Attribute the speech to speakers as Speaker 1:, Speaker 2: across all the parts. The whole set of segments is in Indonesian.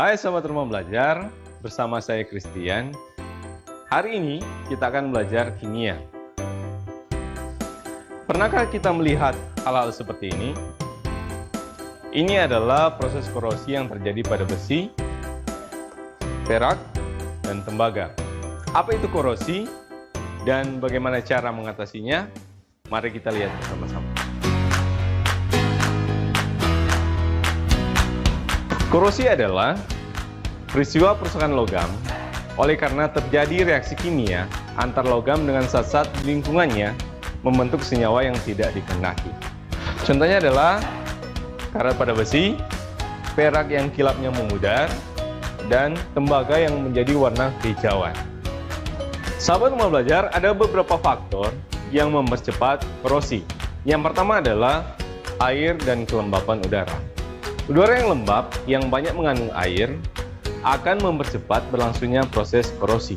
Speaker 1: Hai Sobat Rumah Belajar, bersama saya Christian. Hari ini kita akan belajar kimia. Pernahkah kita melihat hal-hal seperti ini? Ini adalah proses korosi yang terjadi pada besi, perak, dan tembaga. Apa itu korosi dan bagaimana cara mengatasinya? Mari kita lihat bersama-sama. Korosi adalah peristiwa perusakan logam oleh karena terjadi reaksi kimia antar logam dengan zat-zat di lingkungannya membentuk senyawa yang tidak dikehendaki. Contohnya adalah karat pada besi, perak yang kilapnya memudar, dan tembaga yang menjadi warna kehijauan. Sahabat Rumah Belajar, ada beberapa faktor yang mempercepat korosi. Yang pertama adalah air dan kelembapan udara. Udara yang lembab yang banyak mengandung air akan mempercepat berlangsungnya proses korosi.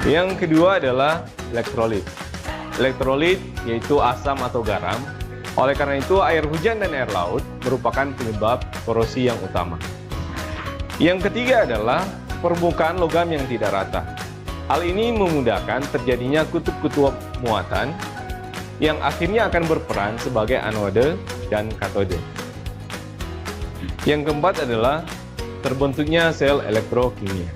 Speaker 1: Yang kedua adalah elektrolit. Elektrolit yaitu asam atau garam. Oleh karena itu, air hujan dan air laut merupakan penyebab korosi yang utama. Yang ketiga adalah permukaan logam yang tidak rata. Hal ini memudahkan terjadinya kutub-kutub muatan yang akhirnya akan berperan sebagai anode dan katode. Yang keempat adalah terbentuknya sel elektrokimia.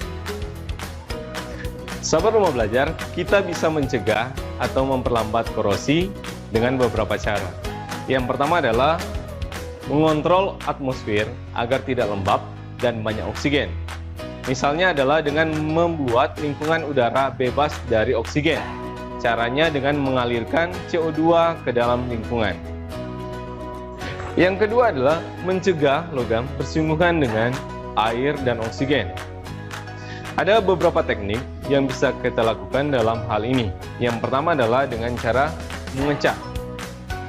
Speaker 1: Sahabat Rumah Belajar, kita bisa mencegah atau memperlambat korosi dengan beberapa cara. Yang pertama adalah mengontrol atmosfer agar tidak lembab dan banyak oksigen. Misalnya adalah dengan membuat lingkungan udara bebas dari oksigen. Caranya dengan mengalirkan CO2 ke dalam lingkungan. Yang kedua adalah mencegah logam bersinggungan dengan air dan oksigen. Ada beberapa teknik yang bisa kita lakukan dalam hal ini. Yang pertama adalah dengan cara mengecat.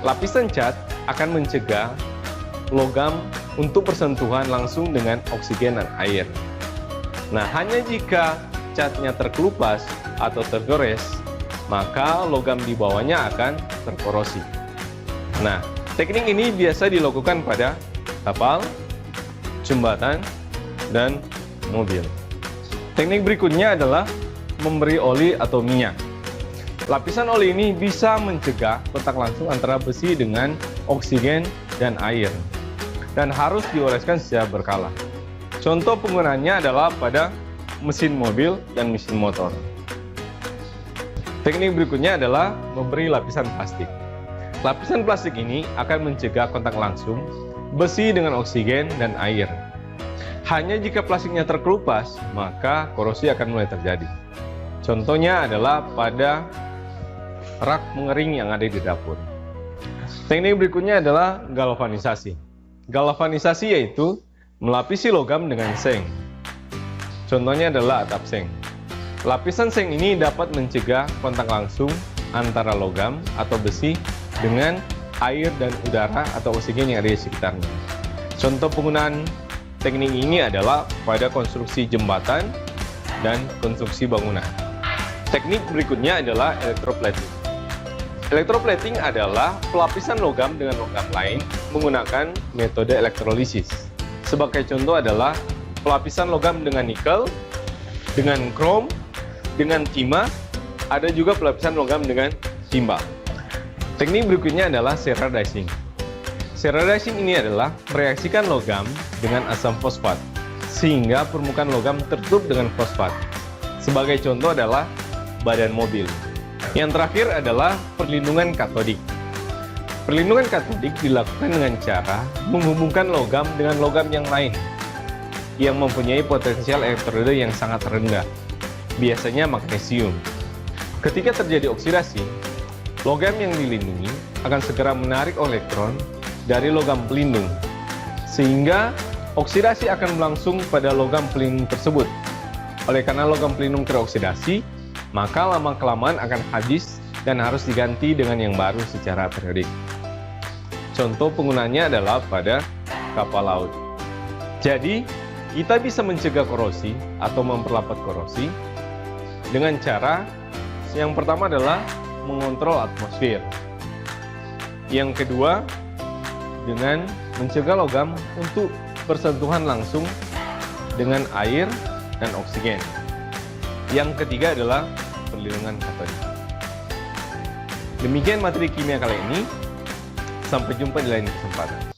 Speaker 1: Lapisan cat akan mencegah logam untuk bersentuhan langsung dengan oksigen dan air. Nah, hanya jika catnya terkelupas atau tergores, maka logam di bawahnya akan terkorosi. Nah, teknik ini biasa dilakukan pada kapal, jembatan, dan mobil. Teknik berikutnya adalah memberi oli atau minyak. Lapisan oli ini bisa mencegah kontak langsung antara besi dengan oksigen dan air, dan harus dioleskan secara berkala. Contoh penggunaannya adalah pada mesin mobil dan mesin motor. Teknik berikutnya adalah memberi lapisan plastik. Lapisan plastik ini akan mencegah kontak langsung besi dengan oksigen dan air. Hanya jika plastiknya terkelupas, maka korosi akan mulai terjadi. Contohnya adalah pada rak mengering yang ada di dapur. Teknik berikutnya adalah galvanisasi. Galvanisasi yaitu melapisi logam dengan seng. Contohnya adalah atap seng. Lapisan seng ini dapat mencegah kontak langsung antara logam atau besi dengan air dan udara atau oksigen yang ada di sekitarnya. Contoh penggunaan teknik ini adalah pada konstruksi jembatan dan konstruksi bangunan. Teknik berikutnya adalah electroplating. Electroplating adalah pelapisan logam dengan logam lain menggunakan metode elektrolisis. Sebagai contoh adalah pelapisan logam dengan nikel, dengan krom, dengan timah, ada juga pelapisan logam dengan timba. Teknik berikutnya adalah cerradicing. Cerradicing ini adalah mereaksikan logam dengan asam fosfat, sehingga permukaan logam tertutup dengan fosfat. Sebagai contoh adalah badan mobil. Yang terakhir adalah perlindungan katodik. Perlindungan katodik dilakukan dengan cara menghubungkan logam dengan logam yang lain, yang mempunyai potensial elektroda yang sangat rendah, biasanya magnesium. Ketika terjadi oksidasi, logam yang dilindungi akan segera menarik elektron dari logam pelindung, sehingga oksidasi akan berlangsung pada logam pelindung tersebut. Oleh karena logam pelindung teroksidasi, maka lama-kelamaan akan habis dan harus diganti dengan yang baru secara periodik. Contoh penggunaannya adalah pada kapal laut. Jadi, kita bisa mencegah korosi atau memperlambat korosi dengan cara yang pertama adalah mengontrol atmosfer. Yang kedua, dengan mencegah logam untuk bersentuhan langsung dengan air dan oksigen. Yang ketiga adalah perlindungan katodik. Demikian materi kimia kali ini. Sampai jumpa di lain kesempatan.